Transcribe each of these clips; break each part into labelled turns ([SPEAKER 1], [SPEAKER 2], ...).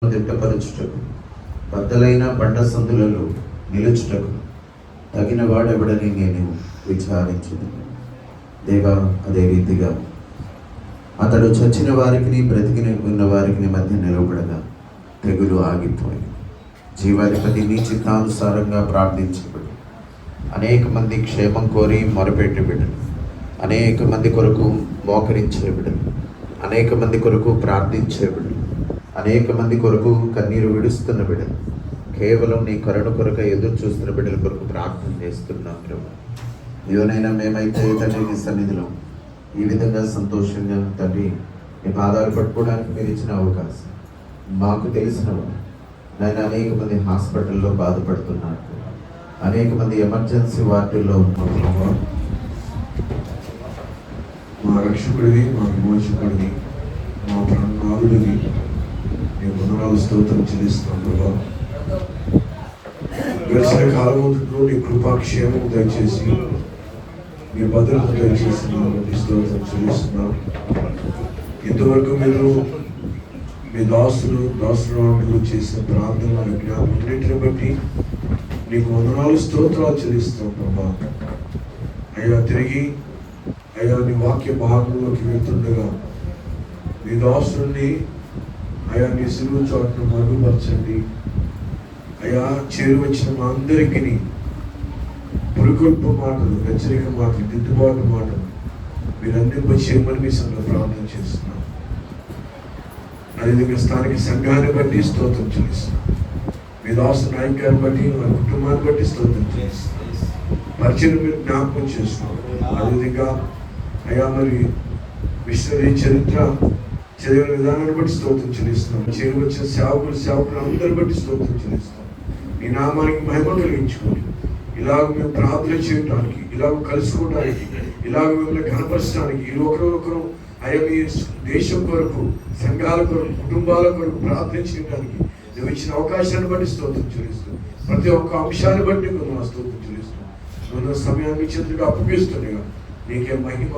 [SPEAKER 1] దిట్టపరచుటకు బద్దలైన బండ సందులలో నిలుచుటకు తగిన వాడెవడని నేను విచారించును. దేవా, అదే రీతిగా అతడు చచ్చిన వారికి బ్రతికి ఉన్న వారికి మధ్య నిలబడగా తెగులు ఆగిపోయి జీవాధిపతి నీ చిత్తానుసారంగా ప్రార్థించబడు. అనేక మంది క్షేమం కోరి మొరపెట్టి బిడ్డలు, అనేక మంది కొరకు మోకరించే బిడ్డలు, అనేక మంది కొరకు ప్రార్థించే బిడ్డలు, అనేక మంది కొరకు కన్నీరు విడుస్తున్న బిడ్డలు, కేవలం నీ కరుణ కొరకు ఎదురు చూస్తున్న బిడ్డల కొరకు ప్రార్థన చేస్తున్నాం ప్రభు. ఏదైనా మేమైతే తండ్రి నీ సన్నిధిలో ఈ విధంగా సంతోషంగా తండ్రి నీ పాదాలు పట్టుకోవడానికి మీరు ఇచ్చిన అవకాశం మాకు తెలిసిన నేను అనేక మంది హాస్పిటల్లో బాధపడుతున్నారు, అనేక మంది ఎమర్జెన్సీ వార్డుల్లో ఉంటున్నారు.
[SPEAKER 2] మా రక్షకుడివి, మా విమోచకుడివి, మా ప్రాణనాథుడివి నీ వందనాలు స్తోత్రం చెల్లిస్తున్నాం ప్రభా. గడిచిన కాలమంతలో నీ కృపాక్షేమం దయచేసి నీ భద్రత దయచేసి నీ స్తోత్రం చెల్లిస్తున్నాం. ఇంతవరకు మీరు మీ దాసులు చేసిన ప్రార్థన జ్ఞాపన్నింటిని బట్టి నీకు వందనాలు స్తోత్రాలు చెల్లిస్తున్నాం ప్రభా. అయ్యా, తిరిగి అయ్యా నీ వాక్య భాగంలోకి వెళ్తుండగా మీ దాసుని అయ్యా నీ సిలువ చోట్ను మరుగుపరచండి. అయ్యా, చేరువచ్చిన మా అందరికీ పురుకొల్పు మాటలు, హెచ్చరిక మాటలు, దిద్దుబాటు మాటలు మీరు అందింపచేయమని మీ సంఘంలో ప్రార్థన చేస్తున్నాం. అదేవిధంగా స్థానిక సంఘాన్ని బట్టి స్తోత్రం చెల్లిస్తున్నాం. మీ దాసు నాయకుని బట్టి, మా కుటుంబాన్ని బట్టి స్తోత్రం చెల్లిస్తున్నాం. పరిచయం మీరు జ్ఞాపకం చేస్తున్నాం. అదేవిధంగా అయ్యా మరి మిషనరీ చరిత్ర చదివిన విధానాన్ని బట్టి స్తోత్రం చెల్లిస్తున్నాం. చేరువచ్చిన సేవకులు అందరి బట్టి స్తోత్రం చెల్లిస్తున్నాం. ఈ నామానికి మహిమ కలిగించుకొని ఇలాగ మేము ప్రార్థన చేయడానికి, ఇలాగ కలుసుకోవడానికి, ఇలాగ మిమ్మల్ని కనపరచడానికి, ఈ ఒకరొకరు అయ్యా మీ దేశం కొరకు, సంఘాల కొరకు, కుటుంబాల కొరకు ప్రార్థన చేయడానికి నువ్వు ఇచ్చిన అవకాశాన్ని బట్టి స్తోత్రం చెల్లిస్తాం. ప్రతి ఒక్క అంశాన్ని బట్టి నువ్వు స్తోత్రం చెల్లిస్తాం. నువ్వు సమయాన్ని చేతులుగా అప్పగిస్తుండగా నీకే మహిమ,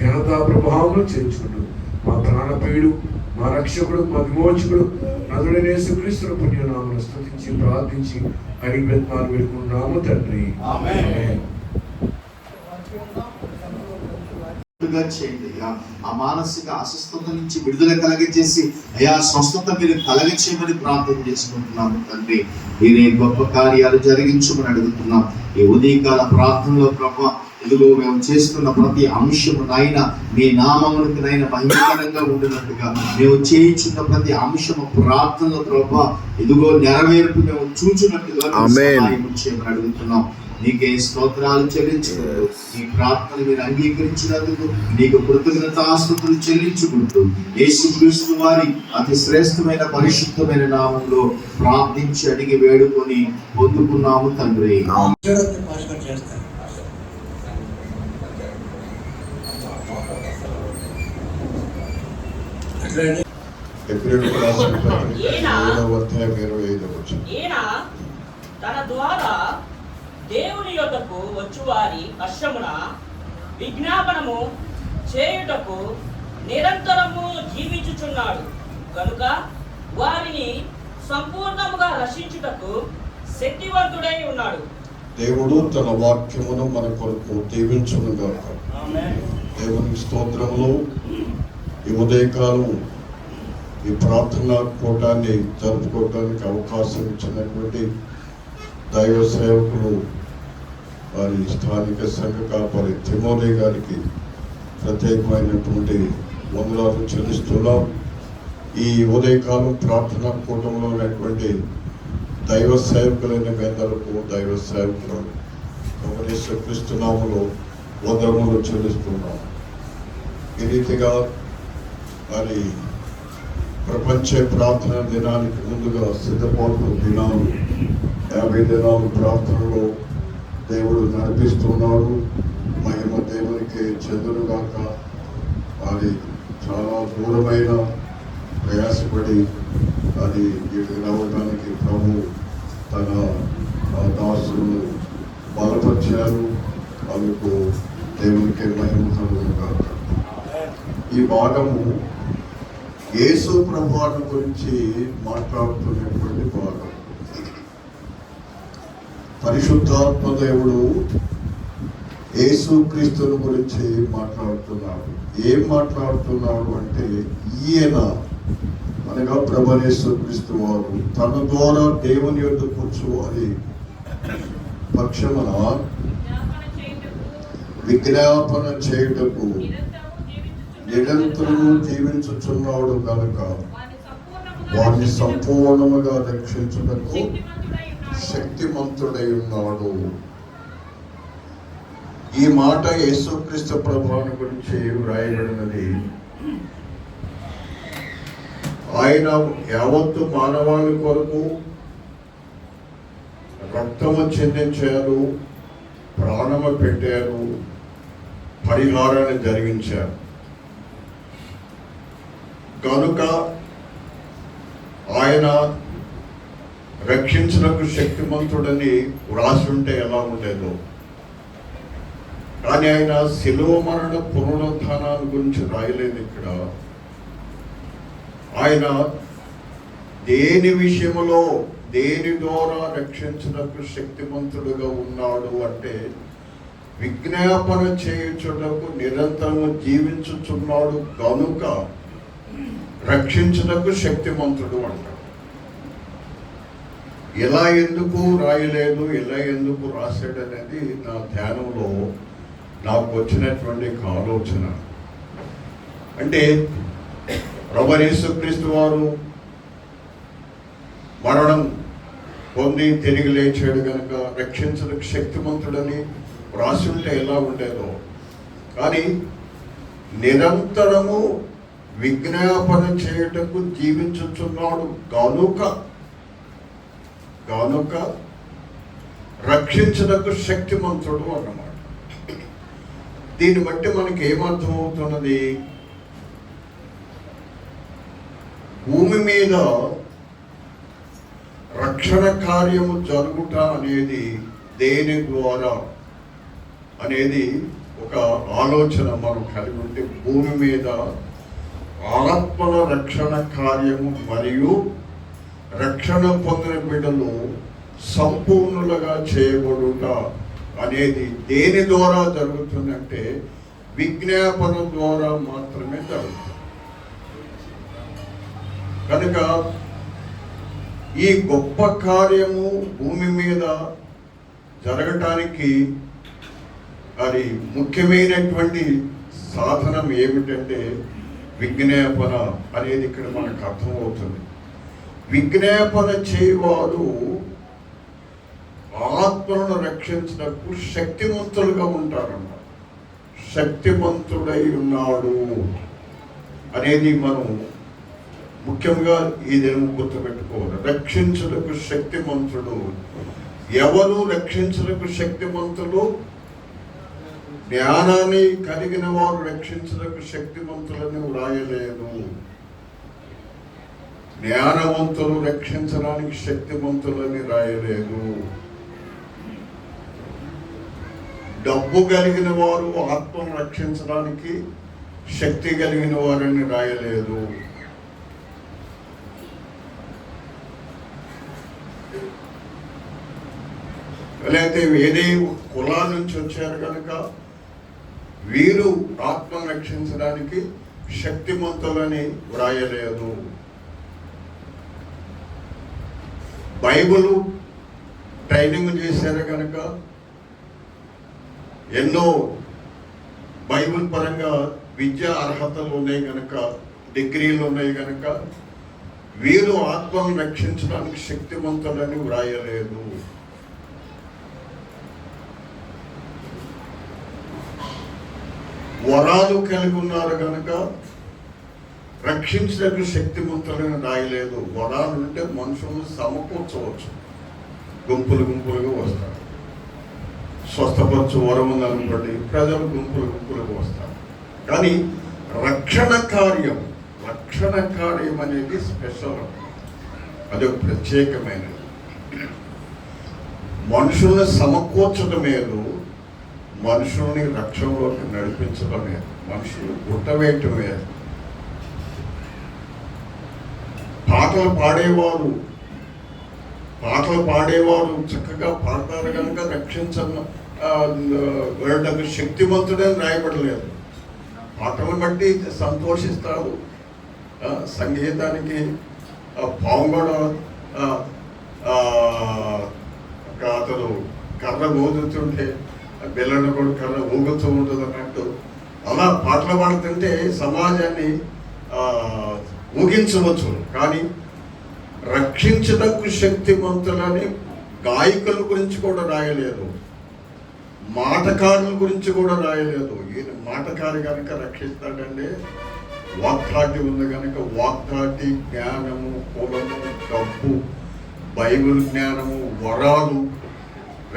[SPEAKER 2] ఘనత, ప్రభావం చేయించుకుంటూ మా ప్రాణప్రియుడు, మా రక్షకుడు, మా విమోచకుడు నదుడైన యేసుక్రీస్తును పుణ్యనామమును స్తుతించి ప్రార్థించి అడిగి బ్రతిమాలు వేడుకుంటున్నాము తండ్రి. ఆమేన్.
[SPEAKER 3] చేయండి. ఆ మానసిక అస్వస్థత నుంచి విడుదల కలగజేసి అయా స్వస్థత మీరు కలగచేయమని ప్రార్థన చేసుకుంటున్నాము తండ్రి. మీరే గొప్ప కార్యాలు జరిగించమని అడుగుతున్నాం. ఈ ఉదయకాల ప్రార్థనలో ప్రభా, ఇదిగో మేము చేస్తున్న ప్రతి అంశము నాయన మీ నామమునికి నాయన మహిమకరంగా ఉండినట్టుగా మేము చేయించున్న ప్రతి అంశము ప్రార్థనలో ప్రభా ఇదిగో నెరవేర్పు మేము చూచున్నట్టుగా సహాయం చేయమని అడుగుతున్నాం. నీకే స్తోత్రాలు చెల్లించుకుంటూ ఈ ప్రార్థన మీరు అంగీకరించినందుకు నీకు కృతజ్ఞతాస్తుతులు చెల్లించుకుంటూ యేసుక్రీస్తు వారి అతి శ్రేష్టమైన పరిశుద్ధమైన నామంలో ప్రార్థించి అడిగి వేడుకొని పొందుకున్నాము తండ్రి.
[SPEAKER 4] తన ద్వారా దేవుని యొద్దకు వచ్చువారి కష్టమున విజ్ఞాపనము చేయుటకు నిరంతరము జీవించుచున్నాడు కనుక వారిని సంపూర్ణముగా రక్షించుటకు శక్తివంతుడై ఉన్నాడు.
[SPEAKER 2] దేవుడు తన వాక్యమును మన కొరకు దీవించునుగాక. దేవుని స్తోత్రములు. ఈ ఉదయకాలం ఈ ప్రార్థనా కూటాన్ని జరుపుకోవడానికి అవకాశం ఇచ్చినటువంటి దైవ సేవకులు, వారి స్థానిక సంఘ కాపరి తిమోతి గారికి ప్రత్యేకమైనటువంటి వందనాలు చెల్లిస్తున్నాం. ఈ ఉదయకాలం ప్రార్థనా కూటంలో ఉన్నటువంటి దైవ సేవకులైన పేదలకు, దైవ సేవకులు యేసుక్రీస్తునామములో వందనములు చెల్లిస్తున్నాం. ఈ రీతిగా మరి ప్రపంచ ప్రార్థన దినానికి ముందుగా సిద్ధపడుతున్న దినాలు 50 దినాలు ప్రార్థనలో దేవుడు నడిపిస్తున్నాడు. మహిమ దేవునికి చెందునుగాక. అది చాలా దూరమైన ప్రయాసపడి అది ఇక్కడికి రావడానికి ప్రభు తన దాసులను బలపరిచారు. అందుకు దేవునికి మహిమ కలుగునుగాక. ఈ భాగము
[SPEAKER 5] యేసు ప్రభువుని గురించి మాట్లాడుతున్నటువంటి భాగం. పరిశుద్ధాత్మ దేవుడు యేసు క్రీస్తుని గురించి మాట్లాడుతున్నాడు. ఏం మాట్లాడుతున్నాడు అంటే, ఈయన అనగా ప్రభువైన యేసు క్రీస్తు వారు తన ద్వారా దేవుని యొద్దకు వచ్చువారి పక్షమున విజ్ఞాపన చేయుటకు నిరంతరము జీవించుచున్నాడు కనుక వారిని సంపూర్ణముగా రక్షించుటకు శక్తిమంతుడై ఉన్నాడు. ఈ మాట యేసుక్రీస్తు ప్రభువుని గురించి వ్రాయబడినది. ఆయన యావత్తు మానవాళి కొరకు రక్తము చెందించారు, ప్రాణము పెట్టారు, పరిహారాన్ని జరిగించారు. కనుక ఆయన రక్షించడానికి శక్తిమంతుడని వ్రాసి ఉంటే ఎలా ఉండేదో, కానీ ఆయన శిలువ మరణ పునరుత్థానాల గురించి రాయలేదు. ఇక్కడ ఆయన దేని విషయంలో, దేని ద్వారా రక్షించడానికి శక్తిమంతుడుగా ఉన్నాడు అంటే, విజ్ఞాపన చేయుచుటకు నిరంతరము జీవించుచున్నాడు కనుక రక్షించుటకు శక్తిమంతుడు అంటాడు. ఇలా ఎందుకు రాయలేదు, ఇలా ఎందుకు రాశాడు అనేది నా ధ్యానంలో నాకు వచ్చినటువంటి ఆలోచన. అంటే ప్రభువైన యేసుక్రీస్తు వారు మరణం పొంది తిరిగి లేచాడు కనుక రక్షించడానికి శక్తిమంతుడని రాసి ఉంటే ఎలా ఉండేదో, కానీ నిరంతరము విజ్ఞాపన చేయుటకు జీవించుచున్నాడు కనుక రక్షించటకు శక్తిమంతుడు అన్నమాట. దీన్ని బట్టి మనకి ఏమర్థమవుతున్నది? భూమి మీద రక్షణ కార్యము జరుగుట అనేది దేని ద్వారా అనేది ఒక ఆలోచన మనం కలిగి ఉంటే, భూమి మీద ఆత్మల రక్షణ కార్యము మరియు రక్షణ పొందిన బిడ్డలు సంపూర్ణులుగా చేయబడుట అనేది దేని ద్వారా జరుగుతుందంటే విజ్ఞాపన ద్వారా మాత్రమే జరుగుతుంది. కనుక ఈ గొప్ప కార్యము భూమి మీద జరగటానికి అది ముఖ్యమైనటువంటి సాధనం ఏమిటంటే విజ్ఞాపన అనేది ఇక్కడ మనకు అర్థమవుతుంది. విజ్ఞాపన చేయవారు ఆత్మలను రక్షించినప్పుడు శక్తివంతులుగా ఉంటారన్నమాట. శక్తివంతుడై ఉన్నాడు అనేది మనం ముఖ్యంగా ఈ దినం గుర్తుపెట్టుకోవాలి. రక్షించుటకు శక్తిమంతుడు. ఎవరు రక్షించుటకు శక్తిమంతులు? జ్ఞానాన్ని కలిగిన వారు రక్షించుటకు శక్తిమంతులని వ్రాయలేదు. జ్ఞానవంతులు రక్షించడానికి శక్తిమంతులని రాయలేదు. డబ్బు కలిగిన వారు ఆత్మను రక్షించడానికి శక్తి కలిగిన వారని రాయలేదు. లేకపోతే వేరే కులాల నుంచి వచ్చారు కనుక వీరు ఆత్మను రక్షించడానికి శక్తిమంతులని వ్రాయలేదు. బైబిల్ ట్రైనింగ్ చేశారు కనుక, ఎన్నో బైబిల్ పరంగా విద్యా అర్హతలు ఉన్నాయి కనుక, డిగ్రీలు ఉన్నాయి కనుక వీరు ఆత్మను రక్షించడానికి శక్తిమంతులని వ్రాయలేదు. వరాలు కలిగి ఉన్నారు కనుక రక్షించడానికి శక్తిమంతులను రాయలేదు. వరాలు అంటే మనుషులను సమకూర్చవచ్చు, గుంపులు గుంపులుగా వస్తారు. స్వస్థపరచు వరం అనుకోండి, ప్రజలు గుంపులు గుంపులుగా వస్తారు. కానీ రక్షణ కార్యం అనేది స్పెషల్, అది ఒక ప్రత్యేకమైనది. మనుషుల్ని సమకూర్చడం లేదు, మనుషుల్ని రక్షణలోకి నడిపించడం లేదు, మనుషులు గుట్టవేయటం లేదు. పాటలు పాడేవారు చక్కగా పాడతారు కనుక రక్షించడానికి శక్తివంతుడని రాయబడలేదు. పాటలు బట్టి సంతోషిస్తాడు. సంగీతానికి పాంగడ అతను కర్ర ఊదుతుంటే బెల్లన కూడా కర్ర ఊగుతూ ఉంటుంది అన్నట్టు అలా పాటలు పాడుతుంటే సమాజాన్ని ఊగించవచ్చు. కానీ రక్షించటకు శక్తివంతులని గాయకుల గురించి కూడా రాయలేదు, మాటకారుల గురించి కూడా రాయలేదు. ఈయన మాటకారి కనుక రక్షిస్తాడంటే వాక్ధాటి ఉంది కనుక వాక్ధాటి, జ్ఞానము, కులము, డబ్బు, బైబిల్ జ్ఞానము, వరాలు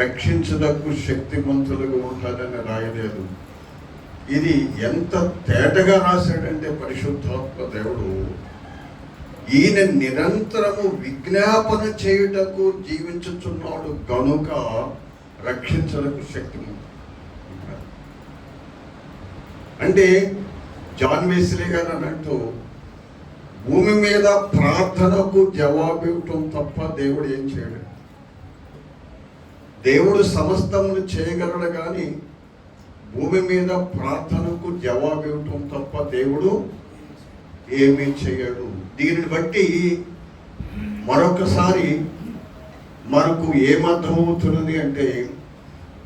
[SPEAKER 5] రక్షించదకు శక్తివంతులుగా ఉంటాడని రాయలేదు. ఇది ఎంత తేటగా రాశాడంటే పరిశుద్ధాత్మ దేవుడు, ఈయన నిరంతరము విజ్ఞాపన చేయుటకు జీవించుచున్నాడు గనుక రక్షించడానికి శక్తి. అంటే జాన్ వెస్లీ గారు అన్నట్టు భూమి మీద ప్రార్థనకు జవాబు ఇవ్వటం తప్ప దేవుడు ఏం చేయడు. దేవుడు సమస్తమును చేయగలడు కానీ భూమి మీద ప్రార్థనకు జవాబు ఇవ్వటం తప్ప దేవుడు ఏమీ చేయడు. దీనిని బట్టి మరొకసారి మనకు ఏమర్థమవుతున్నది అంటే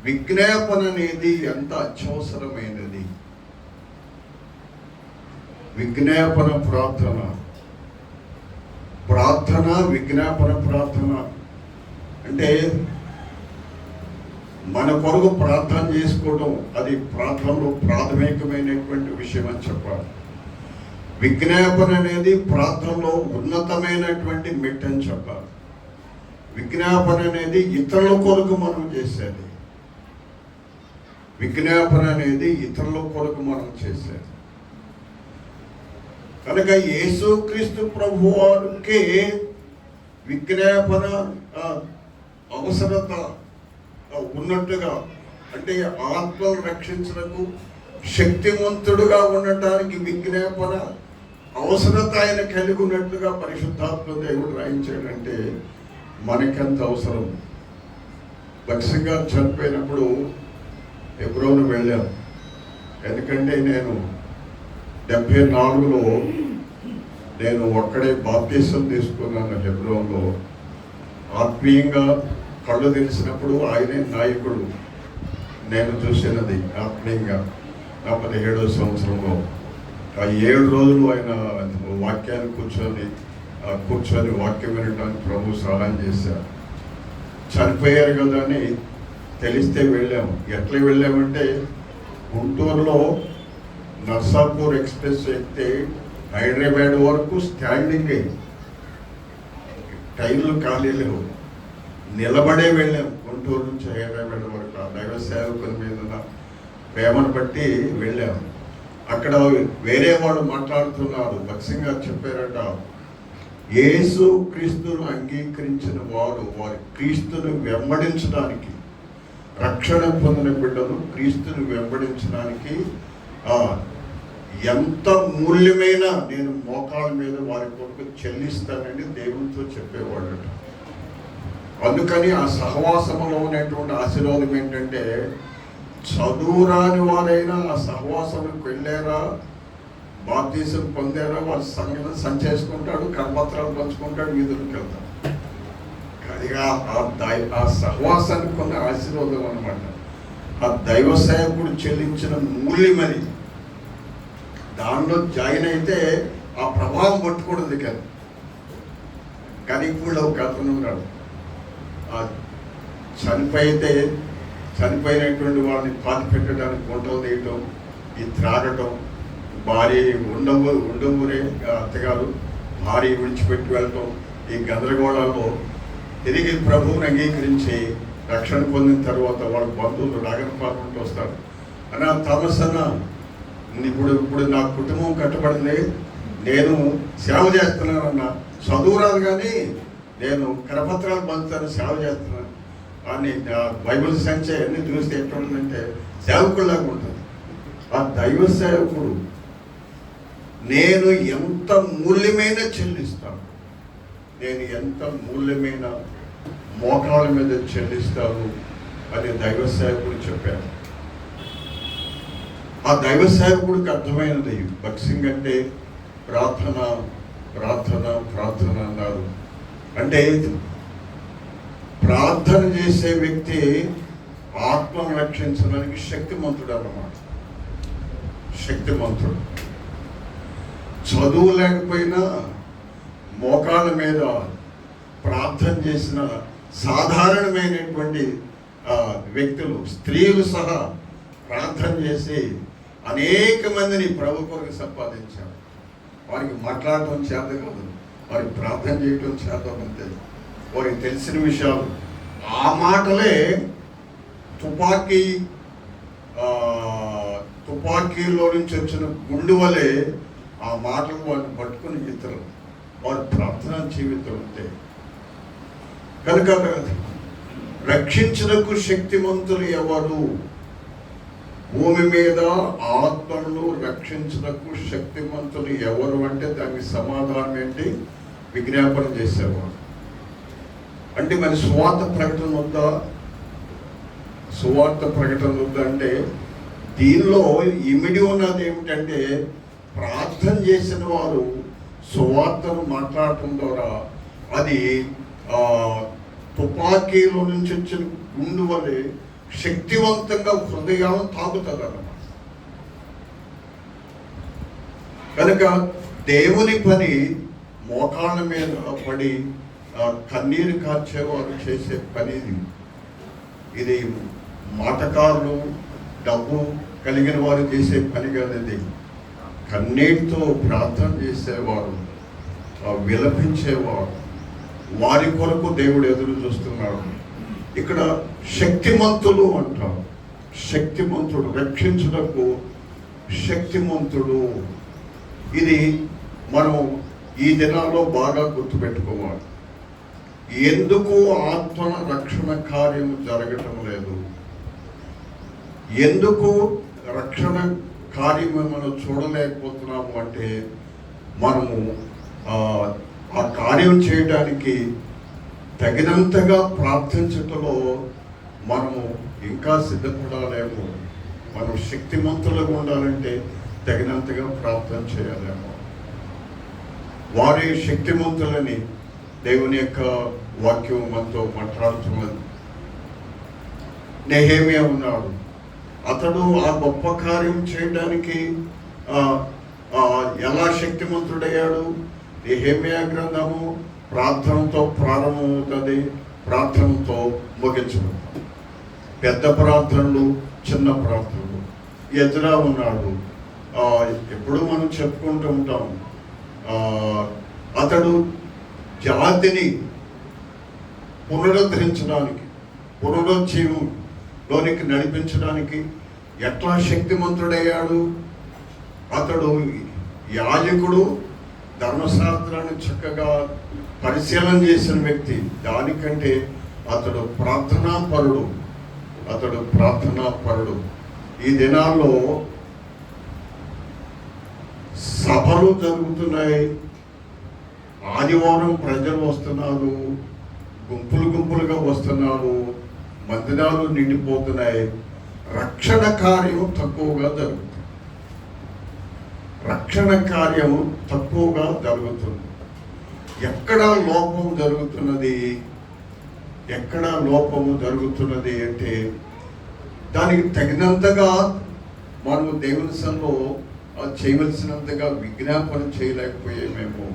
[SPEAKER 5] విజ్ఞాపన అనేది ఎంత అత్యవసరమైనది. విజ్ఞాపన ప్రార్థన విజ్ఞాపన ప్రార్థన అంటే మన కొరకు ప్రార్థన చేసుకోవడం అది ప్రార్థనలో ప్రాథమికమైనటువంటి విషయం అని చెప్పాలి. విజ్ఞాపన అనేది ప్రార్థనలో ఉన్నతమైనటువంటి మెట్టు అని చెప్పాలి. విజ్ఞాపన అనేది ఇతరుల కొరకు మనం చేసేది. విజ్ఞాపన అనేది ఇతరుల కొరకు మనం చేసేది కనుక యేసుక్రీస్తు ప్రభువారికే విజ్ఞాపన అవసరత ఉన్నట్టుగా, అంటే ఆత్మను రక్షించడానికి శక్తివంతుడుగా ఉండటానికి విజ్ఞాపన అవసరత ఆయన కలిగి ఉన్నట్లుగా పరిశుద్ధాత్మ దేవుడు రాయించాడంటే మనకెంత అవసరం. భక్సింగ్ గారు చనిపోయినప్పుడు హెబ్రోను వెళ్ళాను. ఎందుకంటే నేను 74లో నేను ఒక్కడే బాప్తిసం తీసుకున్నాను హెబ్రోన్లో. ఆత్మీయంగా కళ్ళు తెలిసినప్పుడు ఆయనే నాయకుడు నేను చూసినది ఆత్మీయంగా. నా 17వ సంవత్సరంలో ఆ 7 రోజులు ఆయన వాక్యాన్ని కూర్చొని వాక్యం వినడానికి ప్రభు సహాయం చేశారు. చనిపోయారు కదా అని తెలిస్తే వెళ్ళాము. ఎట్లా వెళ్ళామంటే గుంటూరులో నర్సాపూర్ ఎక్స్ప్రెస్ ఎక్కితే హైదరాబాద్ వరకు స్టాండింగ్, టైర్లు ఖాళీ లేవు, నిలబడే వెళ్ళాం. గుంటూరు నుంచి హైదరాబాద్ వరకు ఆ దైవ సేవకుల మీద ప్రేమను బట్టి వెళ్ళాము. అక్కడ వేరే వాడు మాట్లాడుతున్నారు. భక్సింగ్ గారు చెప్పారట, యేసు క్రీస్తును అంగీకరించిన వారు క్రీస్తును వెంబడించడానికి, రక్షణ పొందిన బిడ్డలు క్రీస్తును వెంబడించడానికి ఎంత మూల్యమైన నేను మోకాళ్ళ మీద వారి కొరకు చెల్లిస్తానని దేవునితో చెప్పేవాడట. అందుకని ఆ సహవాసంలో ఉన్నటువంటి ఆశీర్వాదం ఏంటంటే చదువురాని వారైనా ఆ సహవాసంకి వెళ్ళారా, బాప్తీసం పొందారా, వాళ్ళ సంగతి సంచేసుకుంటాడు, కరపత్రాలు పంచుకుంటాడు, వీధులకు వెళ్తాడు. కానీ ఆ సహవాసానికి కొన్ని ఆశీర్వాదం అనమాట. ఆ దైవ సేవకుడు చెల్లించిన మూల్యమని దానిలో జాయిన్ అయితే ఆ ప్రభావం పట్టుకూడదు కదా. కానీ ఇప్పుడు ఒక అతను ఉన్నాడు, చనిపోయినటువంటి వాళ్ళని పాతి పెట్టడానికి గుంటలు తీయటం, ఈ త్రాగటం, భార్య ఉండమూరే అత్తగారు భార్య విడిచిపెట్టి వెళ్ళటం, ఈ గందరగోళాల్లో తిరిగి ప్రభువుని అంగీకరించి రక్షణ పొందిన తర్వాత వాళ్ళ బంధువులు రాగన పాల్గొంటూ వస్తారు. అన్న థామస్ అన్న, ఇప్పుడు నా కుటుంబం కట్టబడింది, నేను సేవ చేస్తున్నానన్న, చదువు రాదు కానీ నేను కరపత్రాలు పంచుతాను, సేవ చేస్తున్నాను అని బైబిల్ సంఖ్య అన్ని చూస్తే ఎట్లా ఉంటుందంటే సేవకుల్లాగా ఉంటుంది. ఆ దైవ సేవకుడు నేను ఎంత మూల్యమైన చెల్లిస్తాను, నేను ఎంత మూల్యమైన మోకాల మీద చెల్లిస్తాను అని దైవ సేవకుడు చెప్పారు. ఆ దైవ సేవకుడికి అర్థమైనది భక్సింగ్ అంటే ప్రార్థన ప్రార్థన ప్రార్థన అన్నారు. అంటే ప్రార్థన చేసే వ్యక్తి ఆత్మను రక్షించడానికి శక్తిమంతుడు అన్నమాట. శక్తిమంతుడు. చదువు లేకపోయినా మోకాళ్ళ మీద ప్రార్థన చేసిన సాధారణమైనటువంటి వ్యక్తులు, స్త్రీలు సహా ప్రార్థన చేసి అనేక మందిని ప్రభు కొరకు సంపాదించారు. వారికి మాట్లాడటం చేత కాదు, వారికి ప్రార్థన చేయటం చేత అంతే. వారికి తెలిసిన విషయాలు ఆ మాటలే తుపాకీలో నుంచి వచ్చిన గుండు వలె ఆ మాటలు వారిని పట్టుకుని ఇతరులు వారి ప్రార్థనా జీవితం అంతే. కనుక రక్షించుటకు శక్తిమంతులు ఎవరు? భూమి మీద ఆత్మలను రక్షించుటకు శక్తిమంతులు ఎవరు అంటే దానికి సమాధానం ఏంటి? విజ్ఞాపన చేసేవారు. అంటే మరి సువార్త ప్రకటన వద్దా? సువార్త ప్రకటన వద్దా అంటే దీనిలో ఇమిడి ఉన్నది ఏమిటంటే ప్రార్థన చేసిన వారు సువార్తను మాట్లాడటం ద్వారా అది తుపాకీలో నుంచి వచ్చిన గుండు వలె శక్తివంతంగా హృదయాలను తాకుతుంది అన్నమాట. కనుక దేవుని పని మోకాళ్ళ మీద పడి కన్నీరు కార్చేవారు చేసే పని ఇది మాటకారులు డబ్బు కలిగిన వారు చేసే పని కాదు. ఇది కన్నీటితో ప్రార్థన చేసేవారు, విలపించేవారు, వారి కొరకు దేవుడు ఎదురు చూస్తున్నాడు. ఇక్కడ శక్తిమంతులు అంటాం. శక్తిమంతుడు, రక్షించుటకు శక్తిమంతుడు. ఇది మనం ఈ దినాల్లో బాగా గుర్తుపెట్టుకోవాలి. ఎందుకు ఆత్మ రక్షణ కార్యం జరగటం లేదు? ఎందుకు రక్షణ కార్యం మనం చూడలేకపోతున్నాము అంటే మనము ఆ కార్యం చేయడానికి తగినంతగా ప్రార్థించటంలో మనము ఇంకా సిద్ధపడాలేమో. మనం శక్తిమంతులుగా ఉండాలంటే తగినంతగా ప్రార్థన చేయాలేమో. వారి శక్తిమంతులని దేవుని యొక్క వాక్యం మనతో మాట్లాడుతున్నది. నెహెమ్యా ఉన్నాడు. అతడు ఆ గొప్ప కార్యం చేయడానికి ఎలా శక్తిమంతుడయ్యాడు? నెహెమ్యా గ్రంథము ప్రార్థనతో ప్రారంభమవుతుంది, ప్రార్థనతో ముగించబడుతుంది. పెద్ద ప్రార్థనలు, చిన్న ప్రార్థనలు. ఎజ్రా ఉన్నాడు. ఎప్పుడు మనం చెప్పుకుంటూ ఉంటాం, అతడు జాతిని పునరుద్ధరించడానికి, పునరుజ్జీవంలోనికి నడిపించడానికి ఎట్లా శక్తిమంతుడయ్యాడు? అతడు యాజకుడు, ధర్మశాస్త్రాన్ని చక్కగా పరిశీలన చేసిన వ్యక్తి. దానికంటే అతడు ప్రార్థనాపరుడు. ఈ దినాల్లో సభలు జరుగుతున్నాయి, ఆదివారం ప్రజలు వస్తున్నారు, గుంపులుగా వస్తున్నారు, మందిరాలు నిండిపోతున్నాయి. రక్షణ కార్యం తక్కువగా జరుగుతుంది. ఎక్కడ లోపము జరుగుతున్నది అంటే దానికి తగినంతగా మనము దేవుని సన్నిధిలో చేయవలసినంతగా విజ్ఞాపన చేయలేకపోయామేమో,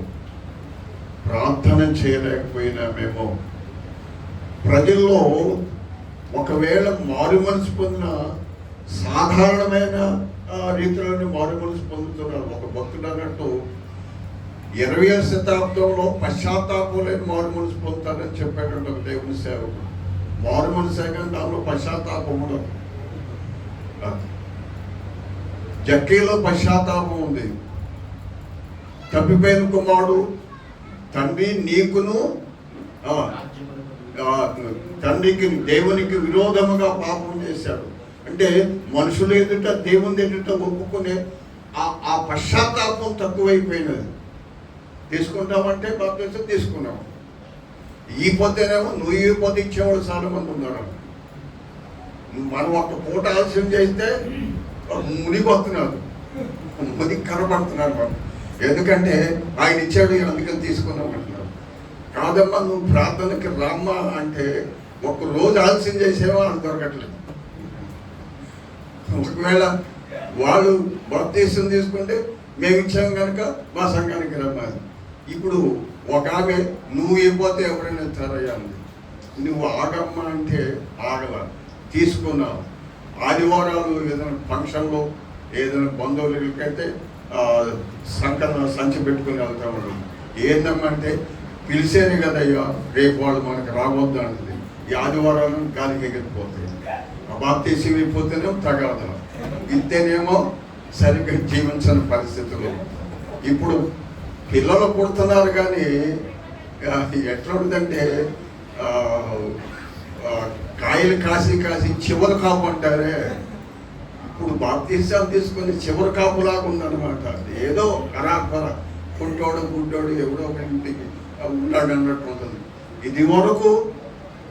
[SPEAKER 5] ప్రార్థన చేయలేకపోయినామేమో. ప్రజల్లో ఒకవేళ మారు మనసు పొందిన సాధారణమైన రీతిలోనే మారు మనసు పొందుతున్నారు. ఒక భక్తుడు అన్నట్టు 20వ శతాబ్దంలో పశ్చాత్తాపం లేని మారు మనసు పొందుతారని చెప్పాడంటే ఒక దేవుని సేవకుడు. మారు మనసే కానీ దానిలో పశ్చాత్తాపం ఉండదు. జక్కీలో పశ్చాత్తాపం ఉంది. తప్పిపోయిన కుమారుడు, తండ్రి నీకును తండ్రికి దేవునికి విరోధముగా పాపం చేశాడు అంటే మనుషులు ఎదుట దేవుని ఎదుట ఒప్పుకునే ఆ పశ్చాత్తాపం తక్కువైపోయినది. తీసుకుంటామంటే బాప్తిసం తీసుకున్నాం. ఈ పొద్దునేమో నువ్వు ఈ పొద్దు ఇచ్చేవాడు చాలా మంది ఉన్నారు. మనం ఒక పూట ఆలస్యం చేస్తే మునిగొస్తున్నారు, మునిగి కనబడుతున్నారు మనం. ఎందుకంటే ఆయన ఇచ్చాడు అందుకని తీసుకున్నాం అంటున్నారు. కాదమ్మా నువ్వు ప్రార్థనకి రామ్మా అంటే ఒక రోజు ఆలస్యం చేసేవా అని దొరకట్లేదు. ఒకవేళ వాళ్ళు బాప్తిసం తీసుకుంటే మేము ఇచ్చాం కనుక మా సంఘానికి రమ్మాలి. ఇప్పుడు ఒక ఆమె నువ్వు ఇవ్వకపోతే ఎవరైనా ఇస్తారయ్యా అంది. నువ్వు ఆగమ్మా అంటే ఆగల, తీసుకున్నావు. ఆదివారాలు ఏదైనా ఫంక్షన్లో ఏదైనా బంధువులకైతే సంచి పెట్టుకుని వెళ్తా ఉన్నాం. ఏందమ్మంటే పిలిచేది కదయ్యా, రేపు వాళ్ళు మనకు రావద్దు అంటుంది. ఈ ఆదివారాలు గాలికి ఎగిరిపోతాయి. బాప్తిసం అయిపోతేనేమో తగాదలు, ఇంతేనేమో సరిగ్గా జీవించని పరిస్థితులు. ఇప్పుడు పిల్లలు పుడుతున్నారు కానీ ఎట్లా ఉందంటే కాయలు కాసి కాసి చివరి కాపు అంటారే, ఇప్పుడు బాప్తిసాలు తీసుకొని చివరి కాపులాగా ఉందన్నమాట. ఏదో అరాపర గుడ్డోడు ఎవడో ఇంటికి ఉన్నాడు అన్నట్టు ఉంటుంది.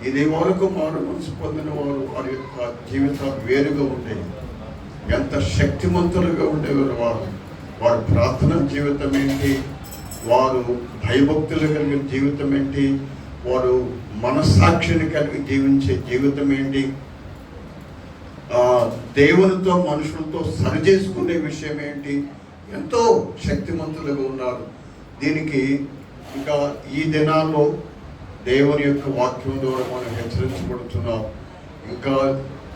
[SPEAKER 5] ఇది వరకు మారు మనసు పొందిన వారు వారి యొక్క జీవితాలు వేరుగా ఉండేవి. ఎంత శక్తిమంతులుగా ఉండేవారు వారి ప్రార్థన జీవితం ఏంటి, వారు భయభక్తులు కలిగిన జీవితం ఏంటి, వారు మనస్సాక్షిని కలిగి జీవించే జీవితం ఏంటి, దేవునితో మనుషులతో సరిచేసుకునే విషయం ఏంటి, ఎంతో శక్తిమంతులుగా ఉన్నారు. దీనికి ఇంకా ఈ దినాల్లో దేవుని యొక్క వాక్యం ద్వారా మనం హెచ్చరించబడుతున్నాం. ఇంకా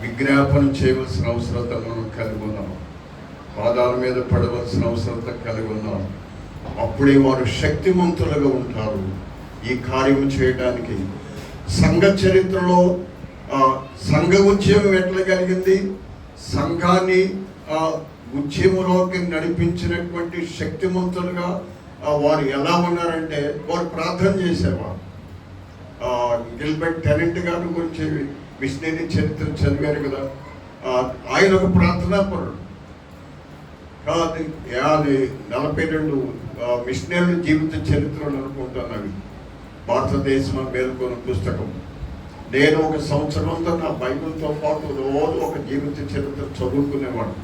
[SPEAKER 5] విజ్ఞాపన చేయవలసిన అవసరత మనం కలిగి ఉన్నాం. పాదాల మీద పడవలసిన అవసరత కలిగి ఉన్నాం. అప్పుడే వారు శక్తిమంతులుగా ఉంటారు ఈ కార్యము చేయడానికి. సంఘ చరిత్రలో సంఘ ఉద్యమం ఎట్లా కలిగింది, సంఘాన్ని ఉద్యమంలోకి నడిపించినటువంటి శక్తిమంతులుగా వారు ఎలా ఉన్నారంటే వారు ప్రార్థన చేసేవారు. గిల్బర్ట్ టెనెంట్ గారి గురించి మిషనరీ చరిత్ర చదివారు కదా, ఆయన ఒక ప్రార్థనాపరుడు. అది 42 మిషనరీ జీవిత చరిత్రలు అనుకుంటున్నవి, భారతదేశం మేల్కొన్న పుస్తకం. నేను ఒక సంవత్సరం అంతా నా బైబిల్తో పాటు రోజు ఒక జీవిత చరిత్ర చదువుకునేవాడు.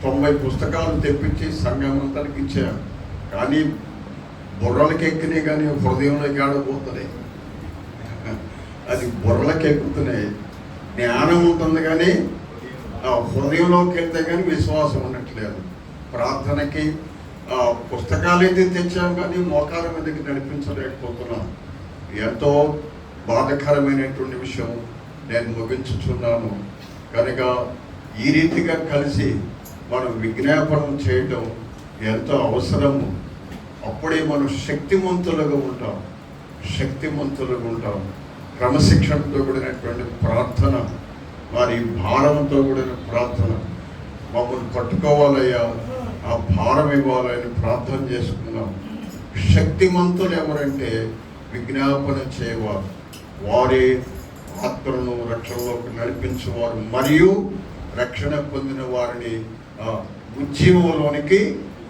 [SPEAKER 5] 90 పుస్తకాలు తెప్పించి సంఘం అంతానికి ఇచ్చాను. కానీ బుర్రలకి ఎక్కినాయి కానీ హృదయంలోకి ఆడబోతున్నాయి. అది బుర్రలకి ఎక్కుతున్నాయి, జ్ఞానం ఉంటుంది కానీ హృదయంలోకి వెళ్తే కానీ విశ్వాసం ఉండట్లేదు. ప్రార్థనకి పుస్తకాలు అయితే తెచ్చాం కానీ మోకాల మీదకి నడిపించలేకపోతున్నాం. ఎంతో బాధకరమైనటువంటి విషయం. నేను ముగించుచున్నాను కనుక ఈ రీతిగా కలిసి మనం విజ్ఞాపనం చేయటం ఎంతో అవసరము. అప్పుడే మనం శక్తిమంతులుగా ఉంటాం. క్రమశిక్షణతో కూడినటువంటి ప్రార్థన, వారి భారంతో కూడిన ప్రార్థన. మమ్మల్ని పట్టుకోవాలయ్యా, ఆ భారం ఇవ్వాలని ప్రార్థన చేసుకున్నాం. శక్తిమంతులు ఎవరంటే విజ్ఞాపన చేయవారు, వారి ఆత్మలను రక్షణలోకి నడిపించేవారు మరియు రక్షణ పొందిన వారిని ఉద్యమంలోనికి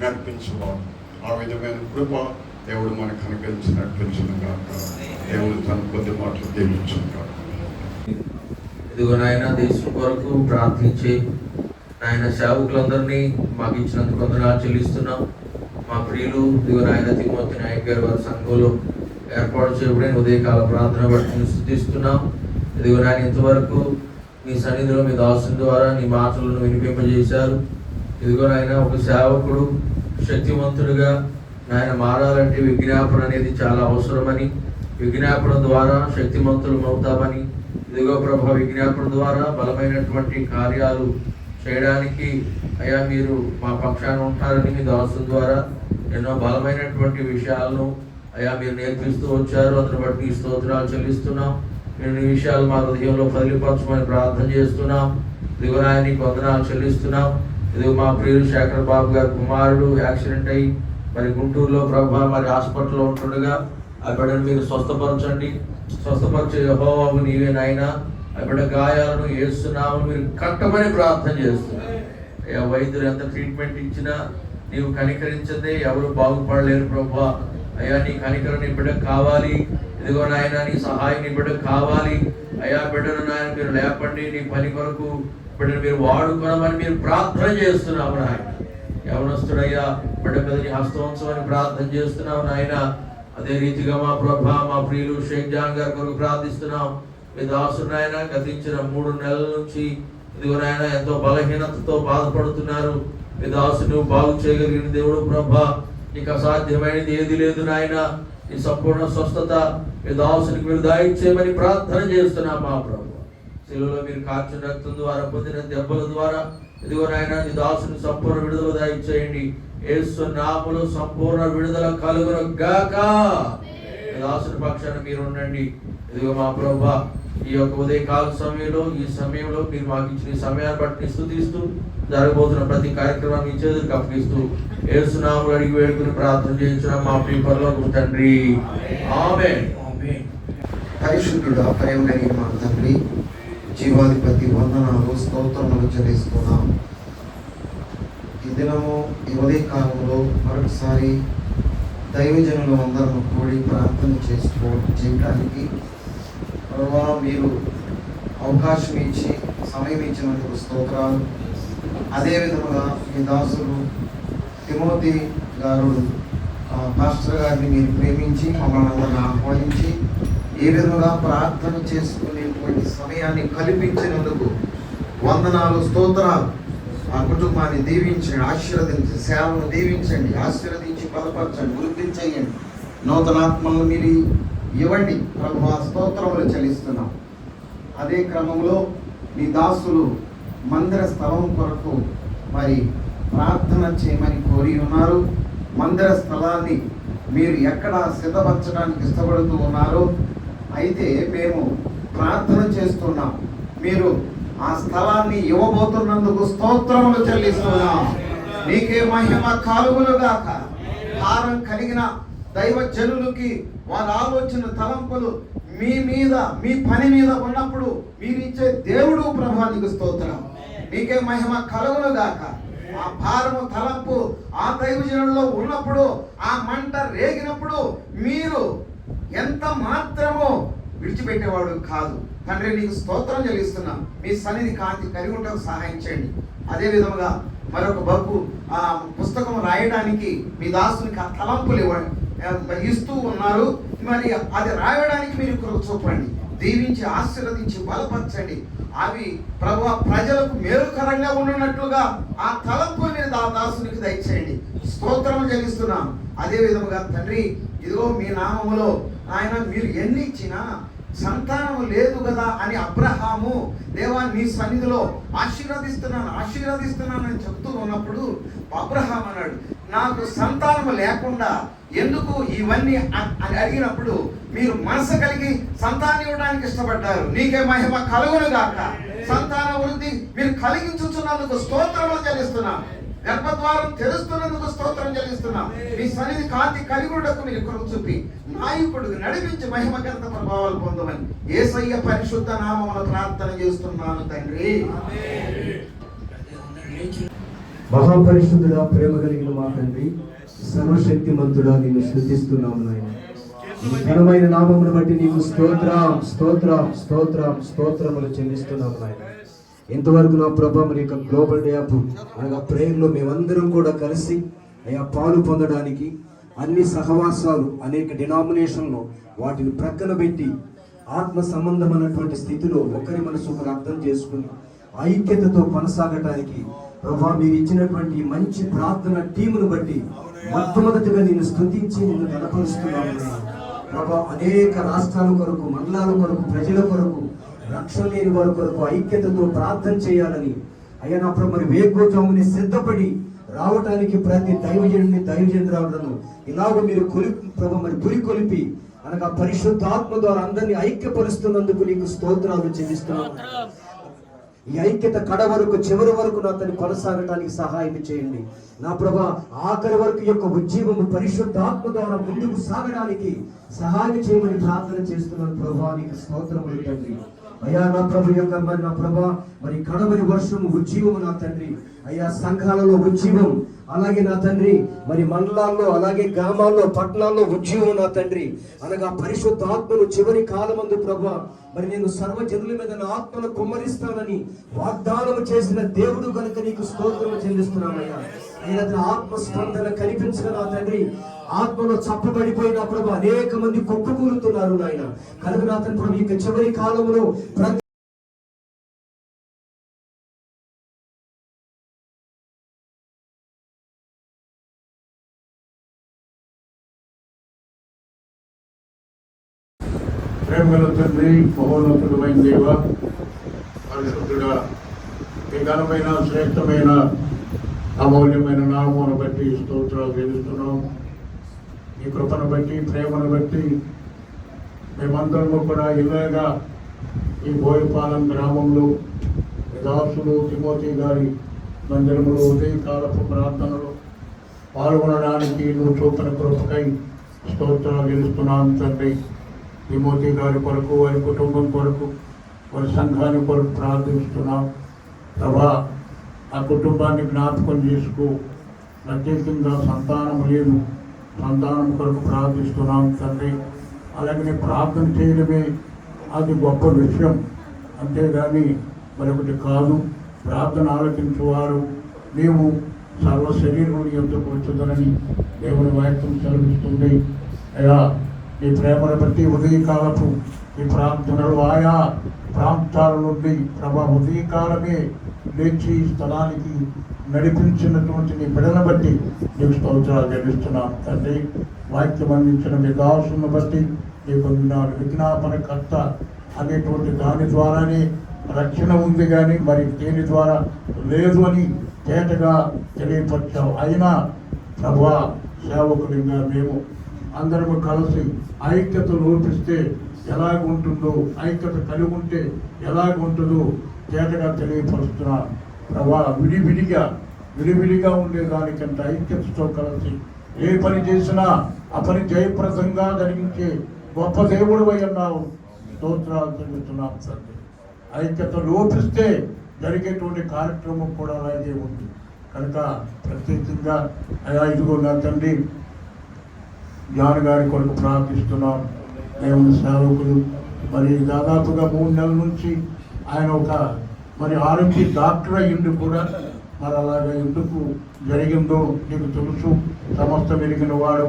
[SPEAKER 5] నడిపించేవారు. ఆ విధమైన కృప దేవుడు మనకు అనుగ్రహించినట్లుగా దేవుడు తన కొద్ది మాటలు దీవించుకుంటాడు.
[SPEAKER 6] ఇదిగో నాయన, దేశం కొరకు ప్రార్థించి నాయన సేవకులందరినీ మాకు ఇచ్చినందుకు వందనాలు చెల్లిస్తున్నాం. మా ప్రియులు ఇదిగో నాయన తిమోతి నాయక్ గారు వారి సంఘంలో ఏర్పాటు చేయబడిన ఉదయకాల ప్రార్థన బట్టి స్తుతిస్తున్నాం. ఇదిగో నాయన, ఇంతవరకు మీ సన్నిధిలో మీ దాసుని ద్వారా నీ మాటలను వినిపింపజేశారు. ఇదిగో నాయన, ఒక సేవకుడు శక్తివంతుడుగా నాయన మారాలంటే విజ్ఞాపన అనేది చాలా అవసరమని, విజ్ఞాపన ద్వారా శక్తిమంతులు అవుతామని, ఇదిగో ప్రభా విజ్ఞాపన ద్వారా బలమైనటువంటి కార్యాలు చేయడానికి అయ్యా మీరు మా పక్షాన ఉంటారని మీ దాసుల ద్వారా ఎన్నో బలమైనటువంటి విషయాలను అయ్యా మీరు నేర్పిస్తూ వచ్చారు. అందుని బట్టి ఈ స్తోత్రాలు చెల్లిస్తున్నాం. మేము ఈ విషయాలు మా హృదయంలో బదిలిపరచమని ప్రార్థన చేస్తున్నాం. ఇదిగో నాయనకి వందనాలు చెల్లిస్తున్నాం. ఇదిగో మా ప్రియులు శేఖర్ బాబు గారి కుమారుడు యాక్సిడెంట్ అయ్యి మరి గుంటూరులో ప్రభా మరి హాస్పిటల్లో ఉంటుండగా ఆ బిడ్డను మీరు స్వస్థపరచండి. స్వస్థపరిచే యెహోవావు నీవే నాయనా. ఆ బిడ్డ గాయాలను ఏస్తున్నావు మీరు కట్టమని ప్రార్థన చేస్తున్నాను. వైద్యులు ఎంత ట్రీట్మెంట్ ఇచ్చినా నీవు కనికరించదే ఎవరు బాగుపడలేరు ప్రభా. అయ్యా నీ కనికరం నీ బిడ్డకు కావాలి. ఇదిగో నాయన నీ సహాయం నీ బిడ్డకు కావాలి. అయ్యా బిడ్డను నాయన మీరు లేపండి, నీ పని కొరకు బిడ్డను మీరు వాడుకోవమని మీరు ప్రార్థన చేస్తున్నాము నాయన. యవనస్తుడయ్యా బిడ్డ మీద నీ హస్తవంశమని ప్రార్థన చేస్తున్నావు నాయన. అదే రీతిగా మా ప్రభా మా ప్రియులు షేక్ జాన్ గారి కొరకు ప్రార్థిస్తున్నాం. మీ దాసుడు నాయన గతించిన 3 నెలల నుంచి ఇదిగో నాయన ఎంతో బలహీనతతో బాధపడుతున్నారు. మీ దాసుడు నువ్వు బాగు చేయగలిగిన దేవుడు ప్రభా, నీకు అసాధ్యమైనది ఏది లేదు నాయన. ఈ సంపూర్ణ స్వస్థత మీ దాసునికి మీరు దయచేయమని ప్రార్థన చేస్తున్నాం మా ప్రభు. శిలువలో మీరు కార్చిన రక్తం ద్వారా పొందిన దెబ్బల ద్వారా ఇదిగో నాయన నీ దాసుని సంపూర్ణ విడుదల దయచేయండి. యేసు నామములో సంపూర్ణ విడుదల కలుగును గాక. మీ దాసుని పక్షాన మీరు ఉండండి. ఇదిగో మా ప్రభా ఈ యొక్క ఉదయకాల సమయంలో ఈ సమయంలో మీరు మాకు ఇచ్చిన ఈ సమయాన్ని బట్టి స్తుతిస్తూ జరగబోతున్న ప్రతి కార్యక్రమాన్ని మీ చేతులకు అప్పగిస్తూ యేసు నామములో అడిగి వేడుకుని ప్రార్థన చేయించున్నాం మా ప్రియ పరలోకపు తండ్రి. ఆమేన్.
[SPEAKER 1] పరిశుద్ధుడా ప్రేమ కలిగిన మా తండ్రి, జీవాధిపతి వందనాలు స్తోత్రములు చెల్లిస్తున్నాం. ఈ దినము ఈ ఉదయకాలంలో మరొకసారి దైవజనులు అందరూ కూడి ప్రార్థన చేయడానికి ప్రభా మీరు అవకాశం ఇచ్చి సమయం ఇచ్చినందుకు స్తోత్రాలు. అదేవిధముగా మీ దాసులు తిమోతి గారు పాస్టర్ గారిని మీరు ప్రేమించి మమ్మల్ని అందరిని ఆహ్వానించి ఏ విధంగా ప్రార్థన చేసుకునేటువంటి సమయాన్ని కల్పించినందుకు వందనాలు స్తోత్రాలు. ఆ కుటుంబాన్ని దీవించండి, ఆశీర్వదించి సేవను దీవించండి, ఆశీర్వదించి బలపరచండి, వృద్ధి చేయండి, నూతనాత్మలను మీరు ఇవ్వండి. ప్రభువా స్తోత్రములు చెల్లిస్తున్నాం. అదే క్రమంలో మీ దాసులు మందిర స్థలం కొరకు మరి ప్రార్థన చేయమని కోరి ఉన్నారు. మందిర స్థలాన్ని మీరు ఎక్కడ సిద్ధపరచడానికి ఇష్టపడుతూ ఉన్నారో అయితే మేము ప్రార్థన చేస్తున్నాం. మీరు ఆ స్థలాన్ని ఇవ్వబోతున్నందుకు స్తోత్రములు చెల్లిస్తున్నాం. నీకే మహిమ కలుగునుగాక. భారం కలిగిన దైవజనులకి వారి ఆలోచన తలంపులు మీ మీద మీ పని మీద ఉన్నప్పుడు మీరు ఇచ్చే దేవుడు ప్రభా నీకు స్తోత్రం. నీకే మహిమ కలుగునుగాక. ఆ భారము తలంపు ఆ దైవజనుల్లో ఉన్నప్పుడు ఆ మంట రేగినప్పుడు మీరు ఎంత మాత్రమో విడిచిపెట్టేవాడు కాదు. తండ్రి నీకు స్తోత్రం చెల్లిస్తున్నాం. మీ సన్నిధి కాంతి కలిగి ఉండకు సహాయం చేయండి. అదే విధముగా మరొక బక్కు ఆ పుస్తకం రాయడానికి మీ దాసునికి ఆ తలంపులు ఇస్తూ ఉన్నారు. మరి అది రాయడానికి మీరు కృప చూపండి, దీవించి ఆశీర్వదించి బలపరచండి. అవి ప్రభువా ప్రజలకు మేలుకరంగా ఉన్నట్లుగా ఆ తలంపు మీరు దాసునికి దయచేయండి. స్తోత్రం చెల్లిస్తున్నాం. అదే విధముగా తండ్రి ఇదిగో మీ నామములో ఆయన మీరు ఎన్ని ఇచ్చినా సంతానము లేదు కదా అని అబ్రహాము దేవా నీ సన్నిధిలో ఆశీర్వదిస్తున్నానని చెప్తూ ఉన్నప్పుడు అబ్రహాం అన్నాడు, నాకు సంతానము లేకుండా ఎందుకు ఇవన్నీ అని అడిగినప్పుడు మీరు మనసు కలిగి సంతానం ఇవ్వడానికి ఇష్టపడ్డారు. నీకే మహిమ కలుగును గాక. సంతాన వృద్ధి మీరు కలిగించుతున్నందుకు స్తోత్రములు చెల్లిస్తున్నాం. గర్భద్వారం తెరుస్తున్నందుకు స్తోత్రం చెల్లిస్తున్నాం. మీ సన్నిధి కాంతి కలిగుడకు మీరు కృప చూపి నాయకుడు నడిపించి మహిమ ఘనత ప్రభావాలు పొందమని యేసయ్య పరిశుద్ధ నామమున ప్రార్థన చేస్తున్నాను తండ్రి.
[SPEAKER 7] మహాపరిశుద్ధుడా ప్రేమ కలిగిన మా తండ్రి, సర్వశక్తిమంతుడా నిన్ను స్తుతిస్తున్నాము నాయన. నీ ఘనమైన నామమును బట్టి నీకు స్తోత్రములు చెల్లిస్తున్నాము నాయన. ఇంతవరకు నా ప్రభా మరి యొక్క గ్లోబల్ డే ఆఫ్ అనగా ప్రేయర్లో మేమందరం కూడా కలిసి అయ్యా పాలు పొందడానికి అన్ని సహవాసాలు అనేక డినామినేషన్లో వాటిని ప్రక్కన పెట్టి ఆత్మ సంబంధమైనటువంటి స్థితిలో ఒకరి మనసు ఒకరు అర్థం చేసుకుని ఐక్యతతో కొనసాగటానికి ప్రభా మీరు ఇచ్చినటువంటి మంచి ప్రార్థన టీమును బట్టి మొట్టమొదటిగా నేను స్తుతించి నిన్ను కనపరుస్తున్నాను ప్రభా. అనేక రాష్ట్రాల కొరకు, మండలాల కొరకు, ప్రజల కొరకు, రక్షణ లేని వారి కొరకు ఐక్యతతో ప్రార్థన చేయాలని అయ్యా నా ప్రభు మరి వేగోజాముని సిద్ధపడి రావటానికి ప్రతి దైవజనులను ఇలాగ మీరు ప్రభు మరి పురికొలిపి అనగా పరిశుద్ధాత్మ ద్వారా అందరినీ ఐక్యపరుస్తున్నందుకు నీకు స్తోత్రాలు చెల్లిస్తున్నాను. ఈ ఐక్యత కడ వరకు చివరి వరకు నా తను కొనసాగటానికి సహాయం చేయండి నా ప్రభా. ఆఖరి వరకు యొక్క ఉజ్జీవము పరిశుద్ధాత్మ ద్వారా ముందుకు సాగడానికి సహాయం చేయమని ప్రార్థన చేస్తున్నాను ప్రభా. నీకు స్తోత్రములు తండ్రి. అయ్యా నా ప్రభు యొక్క మరి నా ప్రభా మరి కడవరి వర్షము ఉజ్జీవము నా తండ్రి. అయ్యా సంఘాలలో ఉజ్జీవం అలాగే నా తండ్రి మరి మండలాల్లో, అలాగే గ్రామాల్లో, పట్టణాల్లో ఉద్యోగం నా తండ్రి, అనగా పరిశుద్ధ ఆత్మను చివరి కాలమందు ప్రభా మరి నేను సర్వజనుల మీద నా ఆత్మను కుమ్మరిస్తానని వాగ్దానం చేసిన దేవుడు కనుక నీకు స్తోత్రం చెల్లిస్తున్నామయ్యా. అయినా ఆత్మ స్పందన కనిపించిన నా తండ్రి, ఆత్మలో చప్పబడిపోయిన ప్రభు అనేక మంది కుప్పకూలుతున్నారు నాయన. కనుక నా తండ్రి ప్రభు ఇక చివరి కాలంలో
[SPEAKER 8] ప్రేమగల తండ్రి, మహోన్నతుడమైన దేవ, పరిశుద్ధుడా, ఈ ఘనమైన శ్రేష్టమైన అమూల్యమైన నామమును బట్టి స్తోత్రాలు చెల్లిస్తున్నాం. ఈ కృపను బట్టి, ప్రేమను బట్టి మేమందరము కూడా ఇలాగా ఈ బోయపాలెం గ్రామంలో దాసులు తిమోతి గారి మందిరములో ఉదయకాలపు ప్రార్థనలు పాల్గొనడానికి నువ్వు చూపిన కృపకై స్తోత్రాలు చెల్లిస్తున్నాం తండ్రి. తిమోతి గారి కొరకు, వారి కుటుంబం కొరకు, వారి సంఘాన్ని కొరకు ప్రార్థిస్తున్నాం ప్రభా. ఆ కుటుంబాన్ని జ్ఞాపకం చేసుకో. ప్రత్యేకంగా సంతానం లేదు, సంతానం కొరకు ప్రార్థిస్తున్నాం తండ్రి. అలాగే ప్రార్థన చేయడమే అది గొప్ప విషయం, అంతేగాని మరొకటి కాదు. ప్రార్థన ఆలకించేవారు నీవు సర్వ శరీరం ఎందుకు వచ్చుదనని దేవుని వాక్యం సెలవిస్తుంది. అయ్యా, ఈ ప్రేమను బట్టి ఉదయకాలపు ఈ ప్రార్థనలు ఆయా ప్రాంతాల నుండి ప్రభా ఉదయకాలమే లేచి స్థలానికి నడిపించినటువంటి నీ బిడ్డను బట్టి నీకు స్తోత్రాలు చెల్లిస్తున్నాం తండ్రి. వాక్యం అందించిన మీ దాసును బట్టి నీకు విజ్ఞాపనకర్త అనేటువంటి దాని ద్వారానే రక్షణ ఉంది, కానీ మరి దేని ద్వారా లేదు అని తేటగా తెలియపరిచావు. అయినా ప్రభా సేవకుడిగా మేము అందరము కలిసి ఐక్యత లోపిస్తే ఎలాగుంటుందో, ఐక్యత కలిగి ఉంటే ఎలాగుంటుందో తేటగా తెలియపరుస్తున్నా ప్రభా. విడివిడిగా ఉండేదానికంటే ఐక్యతతో కలిసి ఏ పని చేసినా ఆ పని జయప్రదంగా జరిగించే గొప్ప దేవుడు అయి ఉన్నావు. స్తోత్రాలు చెల్లిస్తున్నాం తండ్రి. ఐక్యత లోపిస్తే జరిగేటువంటి కార్యక్రమం కూడా అలాగే ఉంది కనుక ప్రత్యేకంగా అయా ఇదిగో నా తండ్రి జాన్ గారి కొరకు ప్రార్థిస్తున్నాం. దేవుని సేవకులు మరి దాదాపుగా 3 నెలల నుంచి ఆయన ఒక మరి ఆరోగ్య డాక్టర్ అయ్యింది కూడా. మరి అలాగే ఎందుకు జరిగిందో నీకు తెలుసు, సమస్త ఎరిగిన వాడు.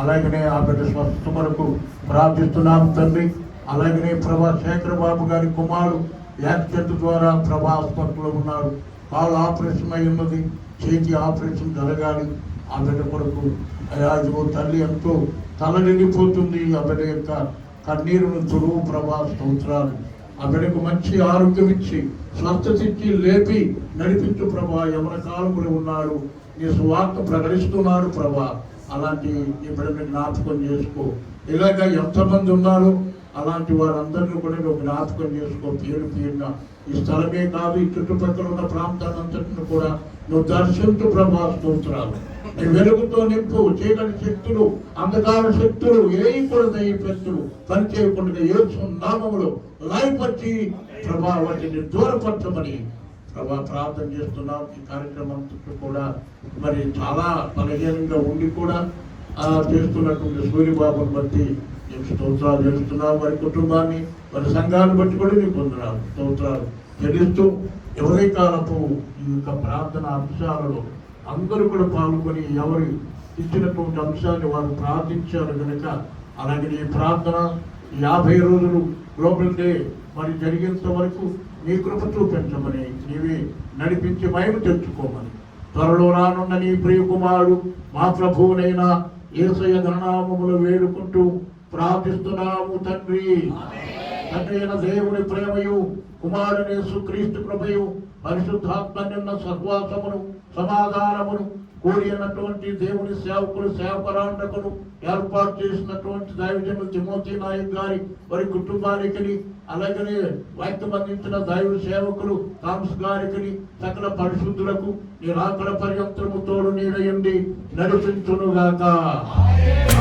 [SPEAKER 8] అలాగనే ఆ బిడ్డ స్వస్థ కొరకు ప్రార్థిస్తున్నాం తండ్రి. అలాగనే ప్రభా శేఖర్ బాబు గారి కుమారుడు యాక్సిడెంట్ ద్వారా ప్రభా ఆసుపత్రిలో ఉన్నారు. కాలు ఆపరేషన్ అయి ఉన్నది, చేతి ఆపరేషన్ జరగాలి. ఆ బిడ్డ కొరకు అయ్యో తల్లి ఎంతో తలనిండిపోతుంది. ఆ బిడ్డ యొక్క కన్నీరును తురువు ప్రభా. స్తోత్రాలు. ఆ బిడ్డకు మంచి ఆరోగ్యం ఇచ్చి స్వస్థత ఇచ్చి లేపి నడిపించు ప్రభా. యవన కాలంలో ఉన్నాడు, నీ సువార్త ప్రకటిస్తున్నాడు ప్రభా. అలాంటి ఈ బిడ్డని జ్ఞాపకం చేసుకో. ఇలాగ ఎంతమంది ఉన్నారు అలాంటి వారందరినీ కూడా నువ్వు జ్ఞాపకం చేసుకో. పేరున ఈ స్థలమే కాదు, ఈ చుట్టుపక్కల ఉన్న ప్రాంతాలంతటిని కూడా నువ్వు దర్శించు ప్రభా. స్తోత్రాలు. నీ వెలుగుతో నింపు. చీకటి శక్తులు, అంధకార శక్తులు ఏవి కూడా ఈ శక్తులు పనిచేయకుండా యేసు నామములో లయపరిచి ప్రభా వాటిని దూరపరచమని ప్రభా ప్రార్థన చేస్తున్నాం. ఈ కార్యక్రమం కూడా మరి చాలా బలహీనంగా ఉండి కూడా చేస్తున్నటువంటి సూర్యబాబుని బట్టి నీకు స్తోత్రాలు చేస్తున్నాం. వారి కుటుంబాన్ని, వారి సంఘాన్ని బట్టి కూడా నీకు పొందున్నాను స్తోత్రాలు చెల్లిస్తూ ఎవరి కాలపు ఈ యొక్క ప్రార్థన అంశాలలో అందరూ కూడా పాల్గొని ఎవరు ఇచ్చినటువంటి అంశాన్ని వారు ప్రార్థించారు కనుక అలాగే ఈ ప్రార్థన 50 రోజులు గ్లోబల్ డే మరి జరిగేంత వరకు నీ కృప చూపించమని, నీవే నడిపించి మహిమ తెచ్చుకోమని, త్వరలో రానున్న నీ ప్రియ కుమారుడు మా ప్రభువునైనా యేసయ్య ఘననామములు వేడుకుంటూ ప్రార్థిస్తున్నాము తండ్రి. తండ్రి అయిన దేవుని ప్రేమయు, కుమారుని యేసుక్రీస్తు కృపయు, పరిశుద్ధాత్మన్న సహవాసమును, సమాధానమును కూడి ఉన్నటువంటి దేవుని సేవకులు, సేవకురాండకులు ఏర్పాటు చేసినటువంటి దైవజనులు తిమోతి నాయక్ గారి వారి కుటుంబానికి, అలాగనే వాక్యం అందించిన దైవ సేవకులు థామస్ గారికి, సకల పరిశుద్ధులకు నీ రాకడ పర్యంతరము తోడు నీడయండి నడిపించునుగాక.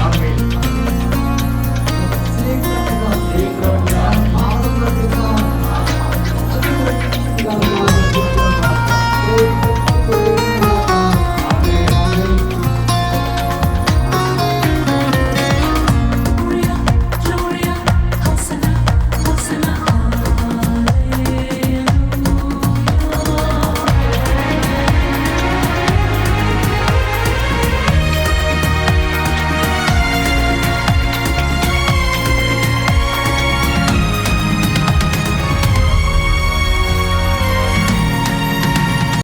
[SPEAKER 8] ఆమేన్.